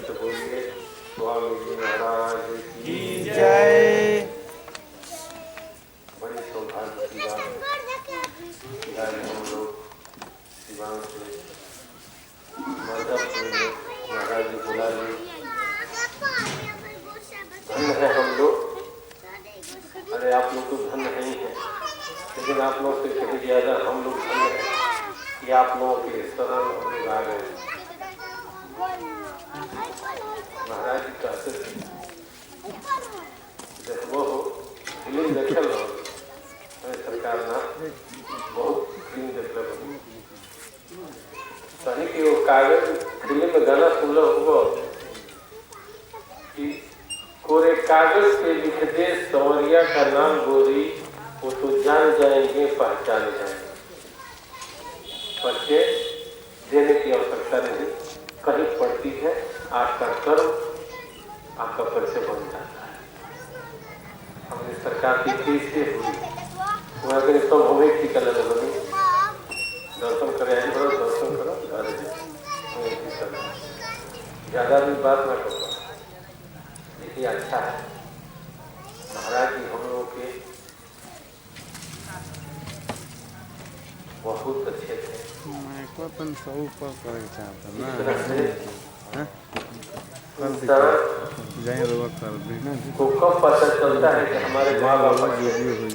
से बोलिए स्वामी जी महाराज की जय। बड़ी सौभाग्य की बात कि आज हम लोग सिवान से माधवपुर में महाराज जी बुला लिए। धन्य है हम लोग। अरे आप लोग तो धन्य नहीं है, लेकिन आप लोग से कहीं ज्यादा हम लोग धन्य हैं कि आप लोगों के शरण हम लोग आ गए। महाराज जी कहते थे देखो फिल्म देखल हो सरकार ना बहुत फिल्म देख रहे सही कि वो कागज फिल्म में गाना सुन लो हो कि कोरे कागज पे लिख दे संवरिया का नाम गोरी, वो तो जान जाएंगे पहचान जाएंगे। पर्चे देने की आवश्यकता नहीं, कहीं पड़ती है आपका कर्म आपका परिचय बन जाता है। हमने सरकार की चीज से हुई वहाँ के सब हमें ठीक कर बनी दर्शन करे दर्शन करो ज्यादा भी बात ना करो। देखिए अच्छा है महाराज जी हम लोगों के बहुत अच्छे थे। मैं को अपन सब ऊपर करे चाहता ना जाए रोक कर देना को कब पता चलता है कि हमारे माँ बाप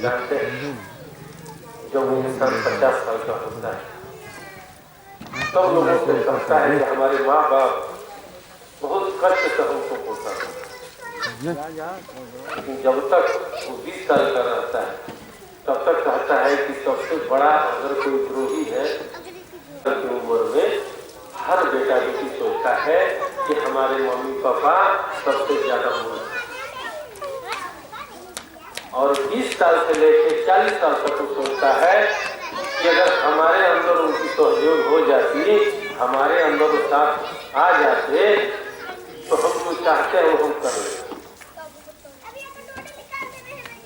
जानते हैं जब वो इंसान 50 साल का होता है तब लोगों को लगता है कि हमारे माँ बाप बहुत कष्ट से हमको पोसा है। लेकिन जब तक वो 20 साल का रहता है तब तक कहता है कि सबसे बड़ा अगर कोई द्रोही है की उम्र में हर बेटा बेटी सोचता है कि हमारे मम्मी पापा सबसे ज्यादा मूर्ख है। और 20 साल से लेकर 40 साल तक वो सोचता है कि अगर हमारे अंदर उनकी सहयोग हो जाती, हमारे अंदर वो साथ आ जाते तो हम जो चाहते हैं वो हम कर लेते।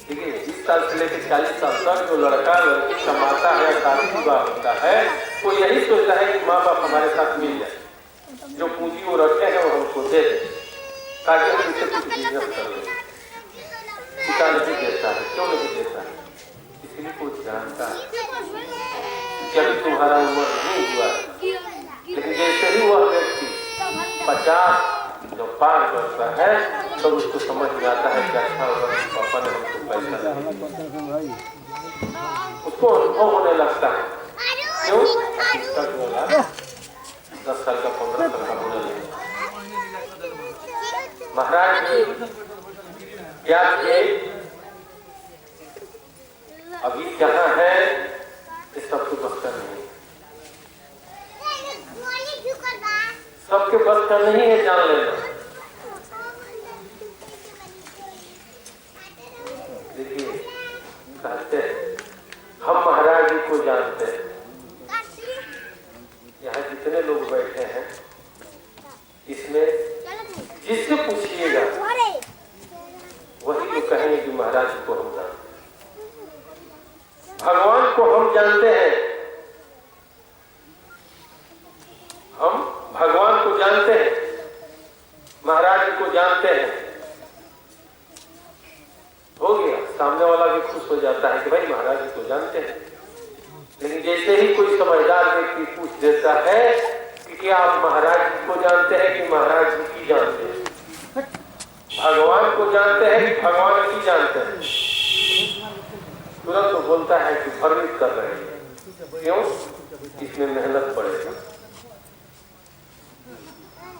ठीक है, 20 साल से लेकर 40 साल तक जो लड़का लड़की कमाता है शादी विवाह होता है वो यही सोचता है कि माँ बाप हमारे साथ मिल जाए, जो पूंजी वो रखे हैं वो हमको दे दे ताकि हम इससे कुछ बिजनेस कर ले। पिता नहीं देता है, क्यों नहीं देता है? इसलिए कुछ जानता है जब तुम्हारा उम्र नहीं हुआ, लेकिन जैसे ही वह व्यक्ति 50 जब पार करता है तो उसको समझ में आता है कि अच्छा होगा पापा ने हमको पैसा दिया, उसको अनुभव होने लगता है। क्यों? 10 साल का 15 साल का होने लगता है। महाराज क्या थे अभी जहाँ है इस सबके बस का नहीं, सबके बस का नहीं है जान लेना। देखिए कहते हैं हम महाराज जी को जानते हैं। यहाँ जितने लोग बैठे हैं इसमें जिससे पूछिएगा वही तो कहेंगे कि महाराज जी को हम जानते हैं। भगवान को हम जानते हैं, हम भगवान को जानते हैं, महाराज जी को जानते हैं। हो गया, सामने वाला भी खुश हो जाता है कि भाई महाराज जी को जानते हैं। लेकिन जैसे ही कोई समझदार व्यक्ति पूछ देता है कि क्या आप महाराज जी को जानते हैं कि महाराज जी की जानते हैं, भगवान को जानते हैं कि भगवान की जानते हैं, तुरंत तो बोलता है कि भ्रमित कर रहे हैं। क्यों? इसमें मेहनत पड़ेगा।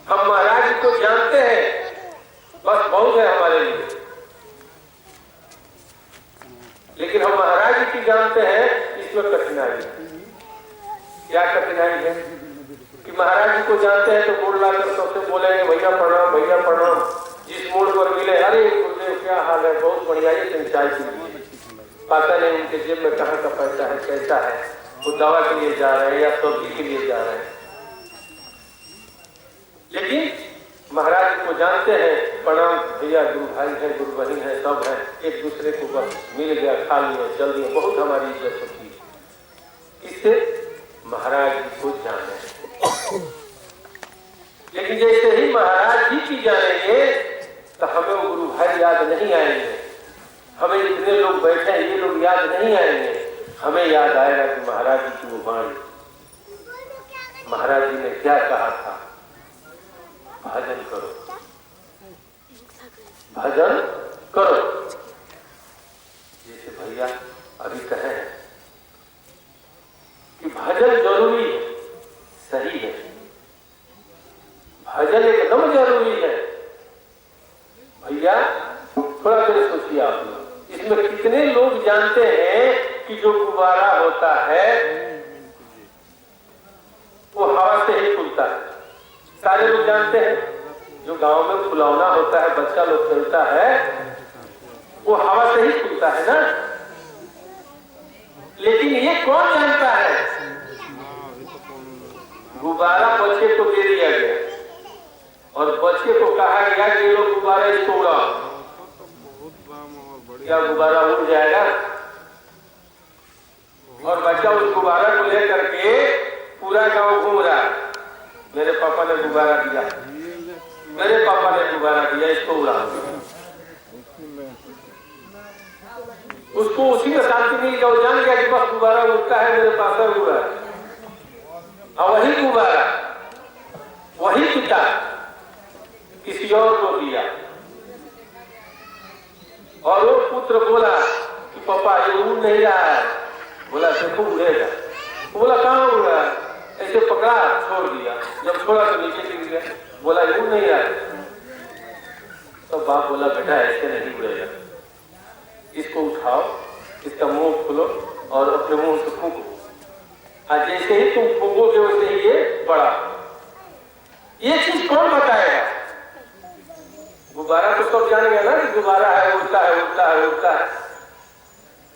हम महाराज जी को जानते हैं बस बहुत है हमारे लिए, लेकिन हम महाराज जी की जानते हैं इसमें कठिनाई है। क्या कठिनाई है कि महाराज जी को जानते हैं तो मोड़ लाकर सबसे बोलेंगे भैया प्रणाम, भैया प्रणाम। जिस मोड़ पर मिले अरे गुरुदेव क्या हाल है, बहुत बढ़िया, ये सिंचाई के लिए पता नहीं उनके जेब में कहाँ का पैसा है, कैसा है, वो दवा के लिए जा रहे हैं या सब्जी के लिए जा रहे हैं। लेकिन महाराज जी को जानते हैं, प्रणाम भैया, गुरु भाई है, गुरु बहन है, सब है, एक दूसरे को बस मिल गया, खा लिया, चल दिया, बहुत हमारी इज्जत होती है। इससे महाराज जी को जाने लेकिन जैसे ही महाराज जी की जानेंगे तो हमें वो गुरु भाई याद नहीं आएंगे, हमें इतने लोग बैठे हैं ये लोग याद नहीं आएंगे। हमें याद आएगा कि महाराज जी की वो वाणी, महाराज जी ने क्या कहा था, भजन करो, भजन करो। जैसे भैया अभी कहे कि भजन जरूरी है, सही है, भजन एकदम जरूरी है। भैया थोड़ा देर सोचिए आप लोग, इसमें कितने लोग जानते हैं कि जो गुब्बारा होता है वो हवा से ही खुलता है? सारे लोग जानते हैं। जो गांव में फुलौना होता है, बच्चा लोग खेलता है, वो हवा से ही खुलता है ना। लेकिन ये कौन जानता है? गुब्बारा बच्चे को दे दिया गया और बच्चे को कहा गया कि ये लोग गुब्बारा इसको उड़ाओ। क्या गुब्बारा उड़ जाएगा? और बच्चा उस गुब्बारा को लेकर के पूरा गांव घूम रहा है, मेरे पापा ने गुब्बारा दिया, मेरे पापा ने गुब्बारा दिया, इसको उड़ाओ। उसको उसी में शांति मिल गया, वो जान गया कि बस गुब्बारा उड़ता है, मेरे पास उड़ रहा है। और वही गुब्बारा, वही पिता किसी और को दिया और वो पुत्र बोला कि पापा ये उड़ नहीं रहा है। बोला देखो उड़ेगा। बोला कहाँ उड़ रहा है? ऐसे पकड़ा, छोड़ दिया, जब छोड़ा तो नीचे गिर गया। बोला ये उड़ नहीं रहा है। तो बाप बोला बेटा ऐसे नहीं उड़ेगा, इसको उठाओ, इसका मुंह खोलो और अपने मुंह से फूको। आज जैसे ही तुम फूकोगे वैसे ही ये बड़ा। ये चीज कौन बताएगा? गुब्बारा तो सब जान गया ना कि गुब्बारा है, उड़ता है, उड़ता है, उड़ता है।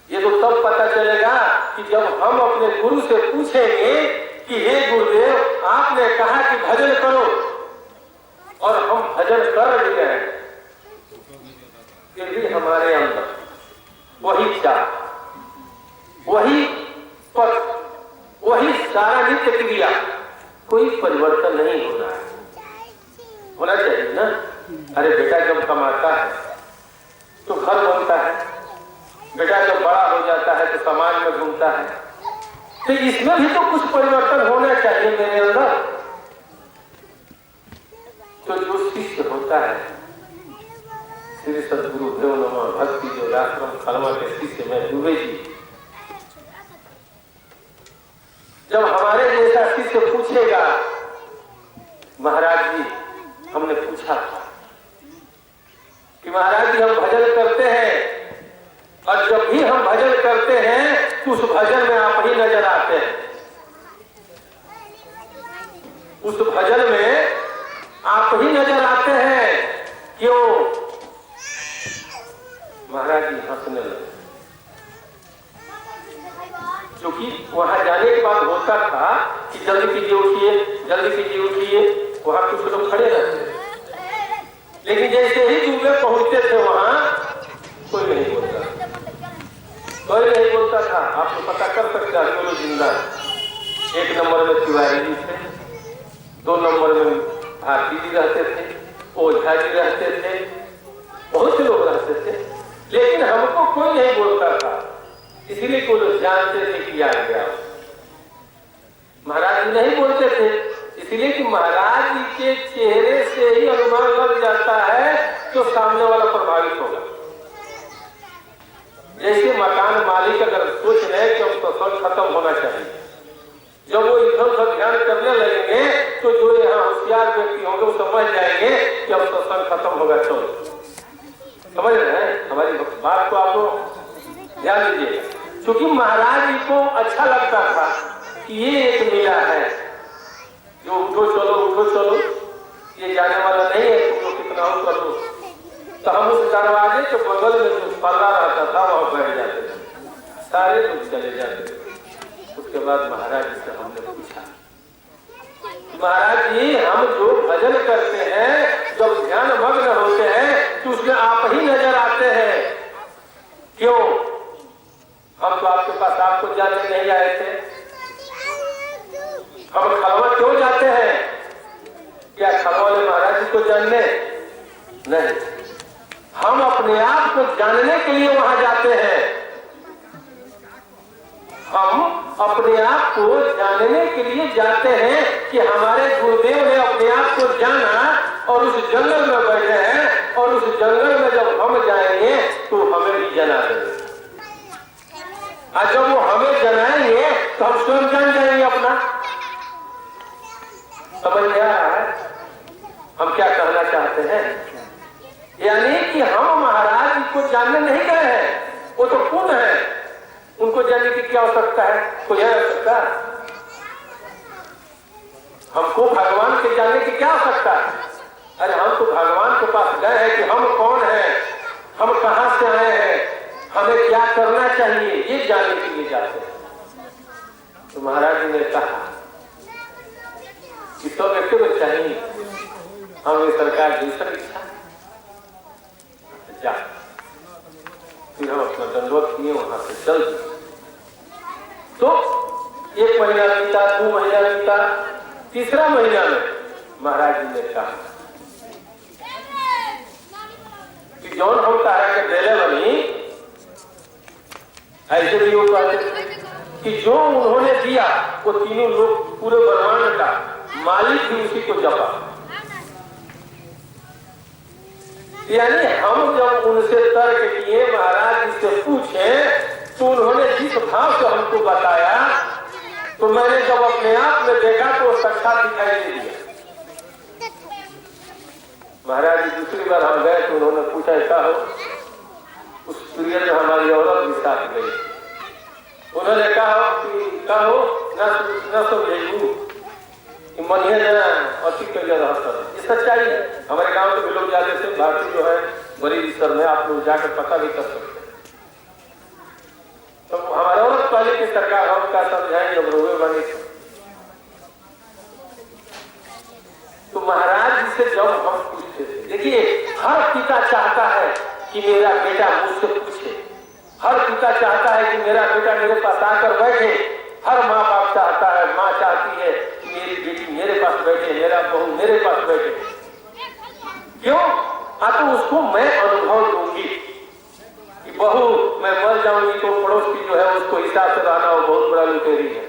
ये तो तब पता चलेगा कि जब हम अपने गुरु से पूछेंगे कि हे गुरुदेव आपने कहा कि भजन करो और हम भजन कर रहे हैं, फिर भी हमारे अंदर वही चाह, वही पथ, वही सारा नित्य क्रिया, कोई परिवर्तन नहीं होना चाहिए ना। अरे बेटा जब कमाता है तो घर बनता है, बेटा जब बड़ा हो जाता है तो समाज में घूमता है, तो इसमें भी तो कुछ परिवर्तन होना चाहिए मेरे अंदर। तो जो शिष्य होता है, श्री सद्गुरु देव नमः भक्ति जो आश्रम खलवा के शिष्य में डूबे जी, जब हमारे जैसा शिष्य पूछेगा महाराज जी हमने पूछा था कि महाराज जी हम भजन करते हैं और जब भी हम भजन करते हैं तो उस भजन में आप ही नजर आते हैं, उस भजन में आप ही नजर आते हैं। क्यों? महाराज जी हंसने लगे, क्योंकि वहां जाने के बाद होता था कि जल्दी कीजिए उठिए, जल्दी कीजिए उठिए, वहां कुछ लोग खड़े रहते, लेकिन जैसे ही डूबे पहुंचते थे वहां कोई नहीं बोलता, कोई नहीं बोलता था। आप तो पता कर सकते हैं लोग जिंदा। 1 नंबर में तिवारी जी थे, 2 नंबर में भारती जी रहते थे, ओझा जी रहते थे, बहुत से लोग रहते थे, लेकिन हमको कोई नहीं बोलता था, इसलिए कोई लोग जानते थे कि याद गया। महाराज जी नहीं बोलते थे, इसलिए कि महाराज जी के चेहरे से ही अनुमान लग जाता है तो सामने वाला प्रभावित होगा। जैसे मकान मालिक अगर सोच रहे कि अब तो सब खत्म होना चाहिए, जब वो इधर उधर ध्यान करने लगेंगे तो जो यहाँ होशियार व्यक्ति होंगे वो समझ जाएंगे कि अब तो सब खत्म होगा। चलो समझ रहे हैं हमारी बात को, आप ध्यान दीजिएगा। क्योंकि महाराज जी को अच्छा लगता था कि ये एक मेला है जो उठो चलो, ये जाने वाला नहीं है, तुम लोग कितना हो कर लो। तो हम उस दरवाजे के बगल में जो पल्ला रहता था वहां बैठ जाते थे, सारे लोग चले जाते थे। उसके बाद महाराज जी से हमने पूछा, महाराज जी हम जो भजन करते हैं, जब ध्यान मग्न होते हैं तो उसमें आप ही नजर आते हैं, क्यों? हम तो आपके पास आपको जाने नहीं आए थे, हम खलवा क्यों जाते हैं? क्या को जानने नहीं, हम अपने आप को जानने के लिए वहां जाते हैं। हम अपने आप को जानने के लिए जाते हैं कि हमारे गुरुदेव ने अपने आप को जाना और उस जंगल में बैठे हैं, और उस जंगल में जब हम जाएंगे तो हमें भी जना देंगे। और जब वो हमें जनाएंगे तो हम स्वयं जान जाएंगे अपना। समझ में आ रहा है हम क्या कहना चाहते हैं? यानी कि हम महाराज को जानने नहीं गए हैं, वो तो खुद है, उनको जानने की क्या आवश्यकता है? कोई है आवश्यकता? हमको भगवान के जानने की क्या आवश्यकता है? अरे हम तो भगवान के पास गए हैं कि हम कौन हैं, हम कहां से आए हैं, हमें क्या करना चाहिए, ये जानने के लिए जाते हैं। तो महाराज जी ने कहा कि तो व्यक्ति को चाहिए हमें सरकार दूसरा इच्छा जा। फिर हम अपना दंडवत किए, वहां से चल दिए। तो 1 महीना बीता, 2 महीना बीता, 3रा महीना में महाराज जी ने कहा कि जौन हम कहा के डेले बनी, ऐसे भी वो कहते कि जो उन्होंने दिया वो तीनों लोग पूरे ब्रह्मांड का मालिक भी उसी को जपा। यानी हम जब उनसे तर्क किए, महाराज जी से पूछे, तो उन्होंने जिस भाव से हमको बताया, तो मैंने जब अपने आप में देखा तो साक्षात दिखाई दे दिया। महाराज जी दूसरी बार हम गए तो उन्होंने पूछा ऐसा हो, उस प्रिय जो हमारी औरत भी साथ गई, उन्होंने कहा कि कहो न समझेगू कि मनिया जना अति कैले रहता है। ये सच्चाई है। हमारे गांव के लोग जाते थे, भारतीय जो है बड़ी स्तर में, आप लोग जाकर पता भी कर सकते हैं। तो हमारे और पहले की सरकार हम क्या समझाएंगे, अब रोए बने। तो महाराज जी से जब हम पूछते थे, देखिए हर पिता चाहता है कि मेरा बेटा मुझसे पूछे, हर पिता चाहता है कि मेरा बेटा मेरे पास आकर बैठे, हर माँ बाप चाहता है, माँ चाहती है कि मेरी बेटी मेरे पास बैठे, मेरा बहू मेरे पास बैठे। क्यों? तो उसको मैं अनुभव दूंगी कि बहू मैं मर जाऊंगी तो पड़ोस की जो है उसको हिसाब से रहना, वो बहुत बड़ा लुटेरी है।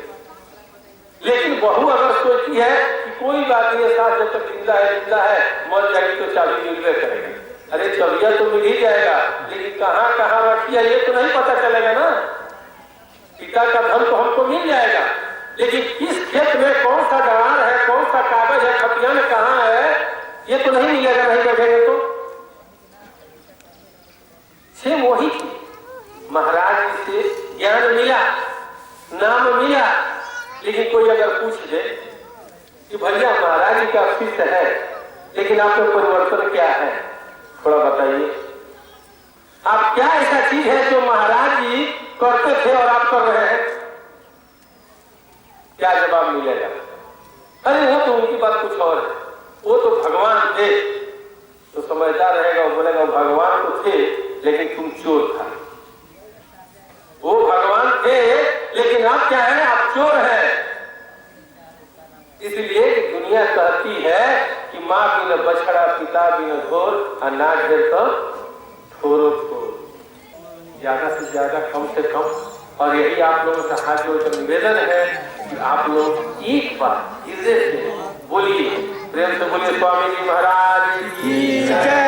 लेकिन बहू अगर सोचती है कि कोई बात नहीं, साथ जब तक जिंदा है, मर जाएगी तो चाबी मिलवे करेगा। अरे चबिया तो मिल ही जाएगा, लेकिन कहाँ कहाँ रखी है ये तो नहीं पता चलेगा ना। पिता का धन तो हमको मिल जाएगा, लेकिन किस खेत में कौन सा डरार है, कौन सा कागज है, खतियान कहाँ है, ये तो नहीं मिलेगा, नहीं बैठेंगे तो। से वही महाराज जी से ज्ञान मिला, नाम मिला, लेकिन कोई अगर पूछ दे कि भैया महाराज जी का शिष्य है, लेकिन आपका परिवर्तन क्या है, थोड़ा बताइए। आप क्या ऐसा चीज है जो महाराज जी करते थे और आप कर रहे हैं? क्या जवाब मिलेगा? अरे वो तो उनकी बात कुछ और है, वो तो भगवान थे। तो समझदार रहेगा, वो बोलेगा भगवान तो थे लेकिन तुम चोर था। वो भगवान थे लेकिन आप क्या है, आप चोर हैं। इसलिए दुनिया कहती है कि माँ बिन बछड़ा पिता बिन घोर, अनाज है तो थोरो थोर, ज्यादा से ज्यादा कम से कम। और यही आप लोगों का हाथ जोड़कर निवेदन है कि आप लोग एक बार हृदय से बोलिए, प्रेम से बोलिए स्वामी जी महाराज की जय।